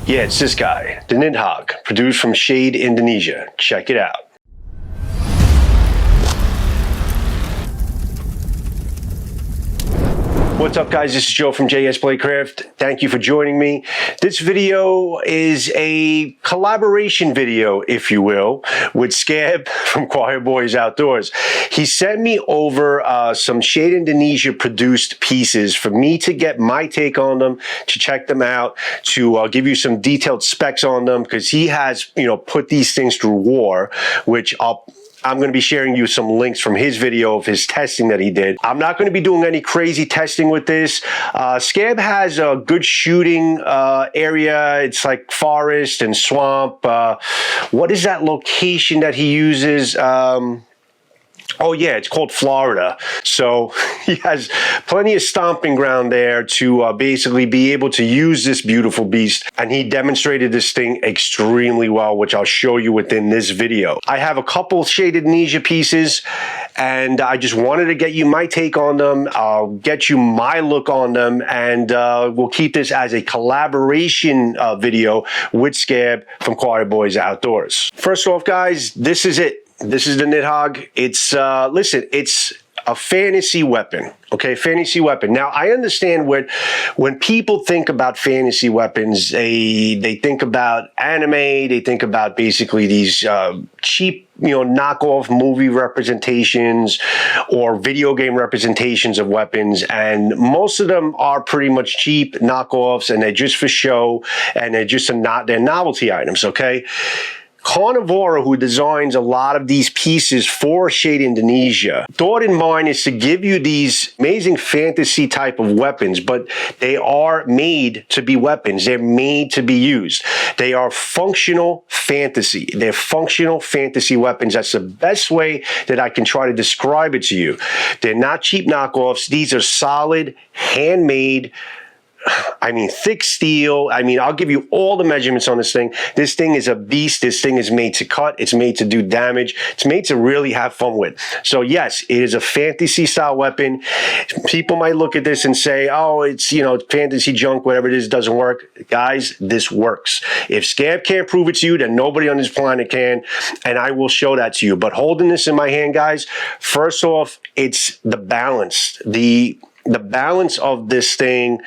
Yeah, it's this guy, the Nidhogg, produced from Shade, Indonesia. Check it out. What's up, guys? This is Joe from JS Bladecraft. Thank you for joining me. This video is a collaboration video, if you will, with Scab from Quiet Boys Outdoors. He sent me over some Shade Indonesia produced pieces for me to get my take on them, to check them out, to give you some detailed specs on them, because he has, put these things through war, which I'm going to be sharing you some links from his video of his testing that he did. I'm not going to be doing any crazy testing with this. Scab has a good shooting area. It's like forest and swamp. What is that location that he uses? Oh yeah, it's called Florida. So he has plenty of stomping ground there to basically be able to use this beautiful beast. And he demonstrated this thing extremely well, which I'll show you within this video. I have a couple Shade Indonesia pieces, and I just wanted to get you my take on them. I'll get you my look on them, and we'll keep this as a collaboration video with Scab from Quiet Boys Outdoors. First off, guys, this is it. This is the Nidhogg. It's, listen, it's a fantasy weapon, okay? Fantasy weapon. Now, I understand when people think about fantasy weapons, they think about anime, they think about basically these cheap, knockoff movie representations or video game representations of weapons, and most of them are pretty much cheap knockoffs, and they're just for show, and they're just they're novelty items, okay? Carnivora, who designs a lot of these pieces for Shade Indonesia, thought in mind is to give you these amazing fantasy type of weapons, but they are made to be weapons. They're made to be used. They are functional fantasy. They're functional fantasy weapons. That's the best way that I can try to describe it to you. They're not cheap knockoffs. These are solid, handmade, thick steel. I'll give you all the measurements on this thing. This thing is a beast. This thing is made to cut. It's made to do damage. It's made to really have fun with. So yes, it is a fantasy style weapon. People might look at this and say, oh, it's, fantasy junk, whatever it is, doesn't work. Guys, this works. If Scab can't prove it to you, then nobody on this planet can, and I will show that to you. But holding this in my hand, guys, first off, it's the balance. The balance of this thing,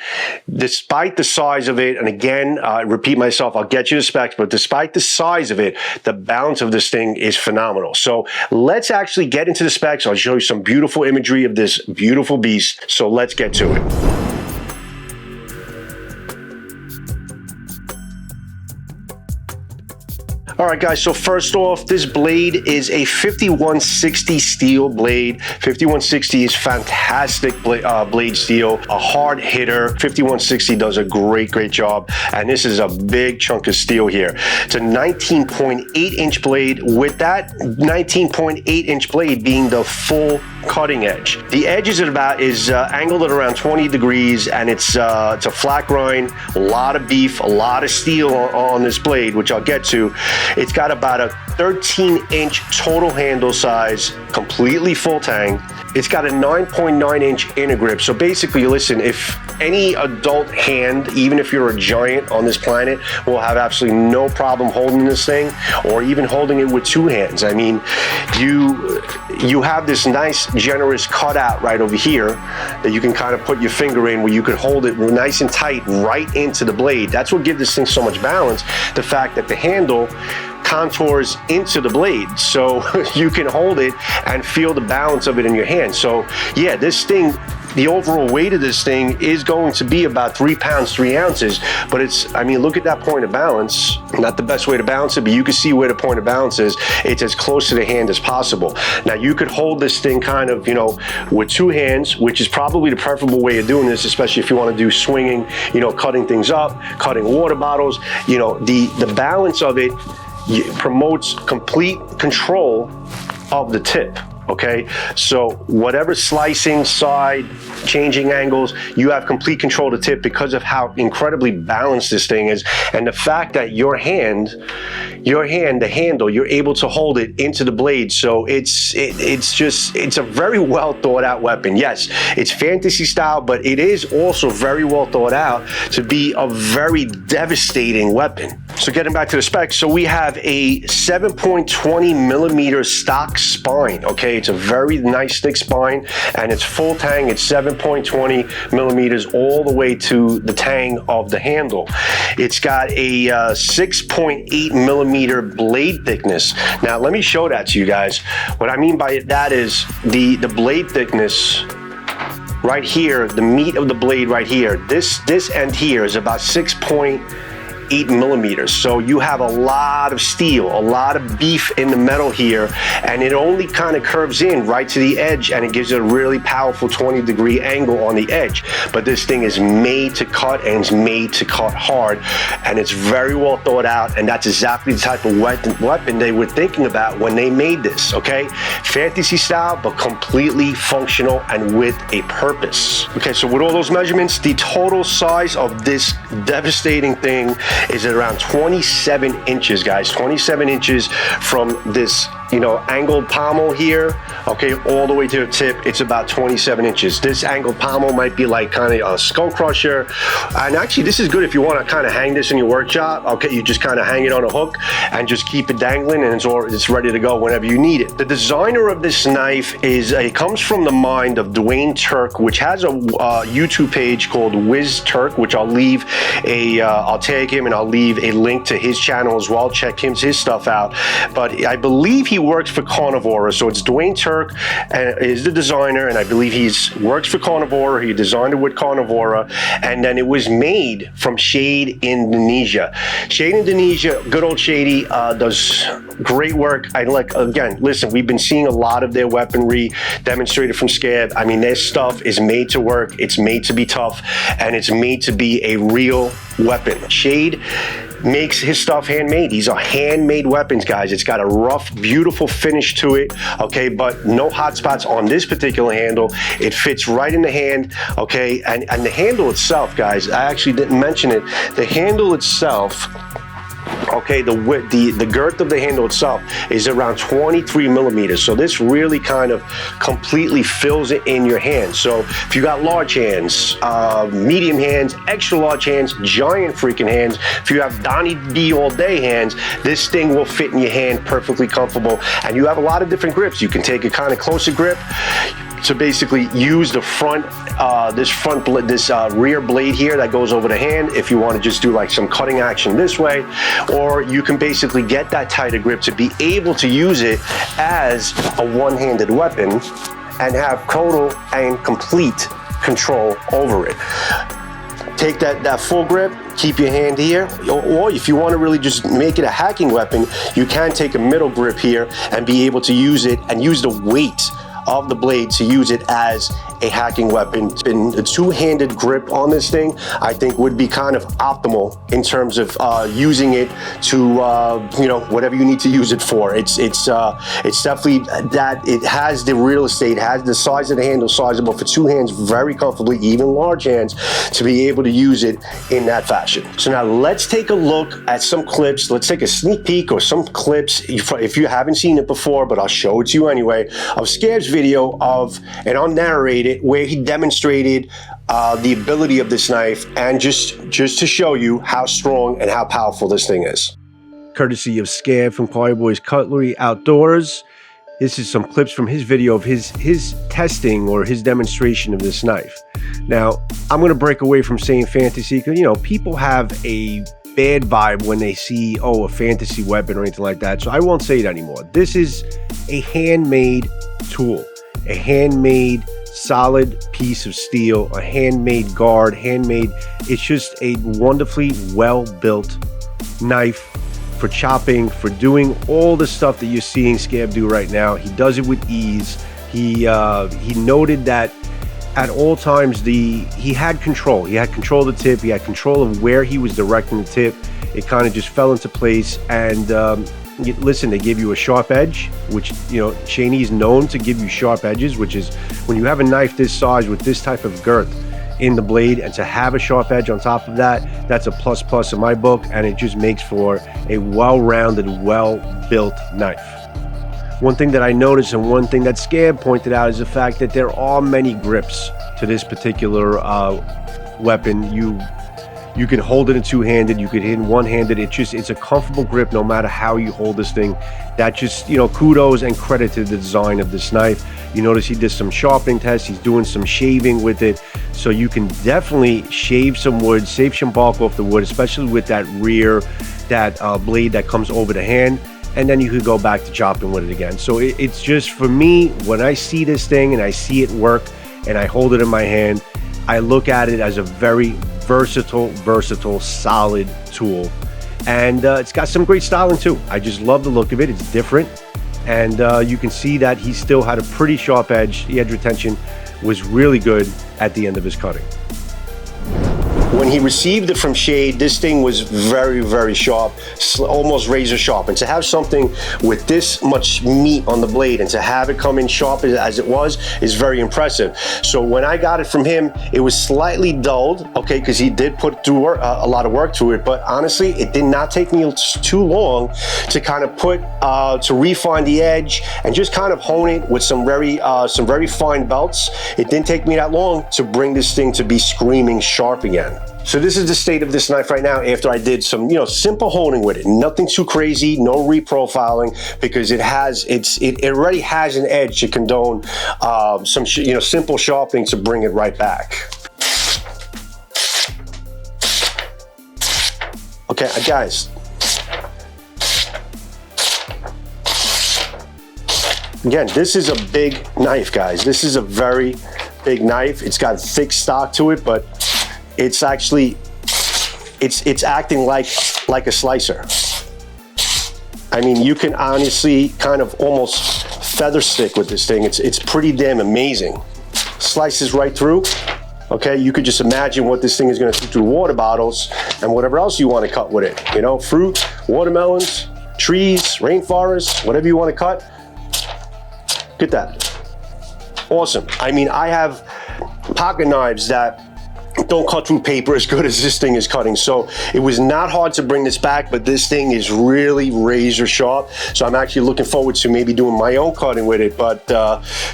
despite the size of it, and again, I repeat myself, I'll get you the specs, but despite the size of it, the balance of this thing is phenomenal. So let's actually get into the specs. I'll show you some beautiful imagery of this beautiful beast. So let's get to it. All right, guys, so first off, this blade is a 5160 steel blade. 5160 is fantastic blade steel, a hard hitter. 5160 does a great job, and this is a big chunk of steel here. It's a 19.8-inch blade, with that 19.8-inch blade being the full cutting edge. The edge is angled at around 20 degrees, and it's a flat grind, a lot of beef, a lot of steel on this blade, which I'll get to. It's got about a 13-inch total handle size, completely full tang. It's got a 9.9-inch inner grip. So basically, listen, if any adult hand, even if you're a giant on this planet, will have absolutely no problem holding this thing, or even holding it with two hands. You have this nice, generous cutout right over here that you can kind of put your finger in, where you can hold it nice and tight right into the blade. That's what gives this thing so much balance. The fact that the handle contours into the blade, so you can hold it and feel the balance of it in your hand. So yeah, this thing, the overall weight of this thing is going to be about 3 pounds, 3 ounces, but it's, look at that point of balance. Not the best way to balance it, but you can see where the point of balance is. It's as close to the hand as possible. Now, you could hold this thing kind of, with two hands, which is probably the preferable way of doing this, especially if you want to do swinging, cutting things up, cutting water bottles. The balance of it promotes complete control of the tip. okay? So whatever slicing, side, changing angles, you have complete control of the tip because of how incredibly balanced this thing is, and the fact that your hand, the handle, you're able to hold it into the blade. So it's a very well thought out weapon. Yes, it's fantasy style, but it is also very well thought out to be a very devastating weapon. So getting back to the specs, so we have a 7.20 millimeter stock spine, okay? It's a very nice thick spine, and it's full tang. It's 7.20 millimeters all the way to the tang of the handle. It's got a 6.8 millimeter blade thickness. Now let me show that to you guys. What I mean by that is the blade thickness right here, the meat of the blade right here, this end here is about 6.8 millimeters. So you have a lot of steel, a lot of beef in the metal here, and it only kind of curves in right to the edge, and it gives it a really powerful 20-degree angle on the edge. But this thing is made to cut, and it's made to cut hard, and it's very well thought out, and that's exactly the type of weapon they were thinking about when they made this, okay? Fantasy style, but completely functional and with a purpose. Okay, so with all those measurements, the total size of this devastating thing is at around 27 inches, guys. 27 inches from this, you know, angled pommel here, okay, all the way to the tip. It's about 27 inches. This angled pommel might be like kind of a skull crusher. And actually, this is good if you want to kind of hang this in your workshop. Okay, you just kind of hang it on a hook and just keep it dangling, and it's ready to go whenever you need it. The designer of this knife it comes from the mind of Dwayne Turk, which has a YouTube page called Turk, which I'll leave I'll tag him and I'll leave a link to his channel as well. Check his stuff out. But I believe he works for Carnivora, so it's Dwayne Turk and is the designer, and I believe works for Carnivora. He designed it with Carnivora, and then it was made from Shade Indonesia. Shade Indonesia, good old Shady, does great work. Again, listen, we've been seeing a lot of their weaponry demonstrated from Scab. I mean, their stuff is made to work, it's made to be tough, and it's made to be a real weapon. Shade makes his stuff handmade. These are handmade weapons, guys. It's got a rough, beautiful finish to it, okay, but no hot spots on this particular handle. It fits right in the hand, okay, and the handle itself, guys, I actually didn't mention it. The handle itself, okay, the girth of the handle itself is around 23 millimeters. So this really kind of completely fills it in your hand. So if you got large hands, medium hands, extra large hands, giant freaking hands, if you have Donnie B all day hands, this thing will fit in your hand perfectly comfortable. And you have a lot of different grips. You can take a kind of closer grip to basically use the front, this rear blade here that goes over the hand if you want to just do like some cutting action this way, or you can basically get that tighter grip to be able to use it as a one-handed weapon and have total and complete control over it. Take that full grip, keep your hand here, or if you want to really just make it a hacking weapon, you can take a middle grip here and be able to use it and use the weight of the blade to use it as a hacking weapon. A two-handed grip on this thing, I think, would be kind of optimal in terms of using it to, you know, whatever you need to use it for. It's definitely that it has the real estate, has the size of the handle sizable for two hands very comfortably, even large hands, to be able to use it in that fashion. So now let's take a look at some clips. Let's take a sneak peek or some clips, if you haven't seen it before, but I'll show it to you anyway, of Scab's video and I'll narrate it, where he demonstrated the ability of this knife, and just to show you how strong and how powerful this thing is. Courtesy of Scab from Cowboys Cutlery Outdoors. This is some clips from his video of his testing or his demonstration of this knife. Now, I'm going to break away from saying fantasy because, you know, people have a bad vibe when they see, oh, a fantasy weapon or anything like that. So I won't say it anymore. This is a handmade tool, a handmade solid piece of steel, a handmade guard, handmade. It's just a wonderfully well-built knife for chopping, for doing all the stuff that you're seeing Scab do right now. He does it with ease. He noted that at all times he had control. He had control of the tip. He had control of where he was directing the tip. It kind of just fell into place, and Listen, they give you a sharp edge, which, you know, Cheney is known to give you sharp edges, which is when you have a knife this size with this type of girth in the blade, and to have a sharp edge on top of that, that's a plus in my book, and it just makes for a well-rounded, well-built knife. One thing that I noticed, and one thing that Scab pointed out, is the fact that there are many grips to this particular weapon. You can hold it in two-handed, you could hit in one-handed. It's a comfortable grip no matter how you hold this thing. That just, you know, kudos and credit to the design of this knife. You notice he did some sharpening tests, he's doing some shaving with it, so you can definitely shave some wood, save some bulk off the wood, especially with that rear, that blade that comes over the hand, and then you could go back to chopping with it again. So it's just, for me, when I see this thing and I see it work and I hold it in my hand, I look at it as a very versatile, solid tool. And it's got some great styling too. I just love the look of it. It's different. And you can see that he still had a pretty sharp edge. The edge retention was really good at the end of his cutting. When he received it from Shade, this thing was very sharp, almost razor sharp. And to have something with this much meat on the blade and to have it come in sharp as it was is very impressive. So when I got it from him, it was slightly dulled, okay, because he did put through a lot of work to it. But honestly, it did not take me too long to kind of to refine the edge and just kind of hone it with some very fine belts. It didn't take me that long to bring this thing to be screaming sharp again. So this is the state of this knife right now after I did some, you know, simple honing with it. Nothing too crazy, no reprofiling, because it already has an edge to condone some, you know, simple sharpening to bring it right back. Okay, guys. Again, this is a big knife, guys. This is a very big knife. It's got thick stock to it, but it's actually, it's acting like a slicer. I mean, you can honestly kind of almost feather stick with this thing. It's pretty damn amazing. Slices right through. Okay, you could just imagine what this thing is gonna do through water bottles and whatever else you wanna cut with it. You know, fruit, watermelons, trees, rainforests, whatever you wanna cut. Get that. Awesome. I mean, I have pocket knives that don't cut through paper as good as this thing is cutting. So it was not hard to bring this back, but this thing is really razor sharp. So I'm actually looking forward to maybe doing my own cutting with it. But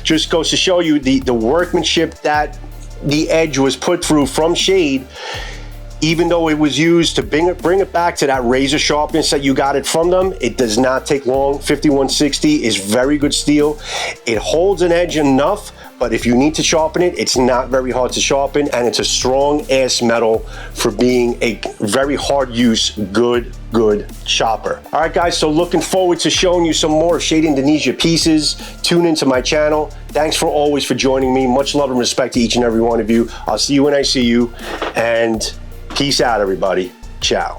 just goes to show you the workmanship that the edge was put through from Shade. Even though it was used to bring it back to that razor sharpness that you got it from them, it does not take long. 5160 is very good steel. It holds an edge enough, but if you need to sharpen it, it's not very hard to sharpen, and it's a strong ass metal for being a very hard use, good chopper. All right, guys, so looking forward to showing you some more Shade Indonesia pieces. Tune into my channel. Thanks for always for joining me. Much love and respect to each and every one of you. I'll see you when I see you, and peace out, everybody. Ciao.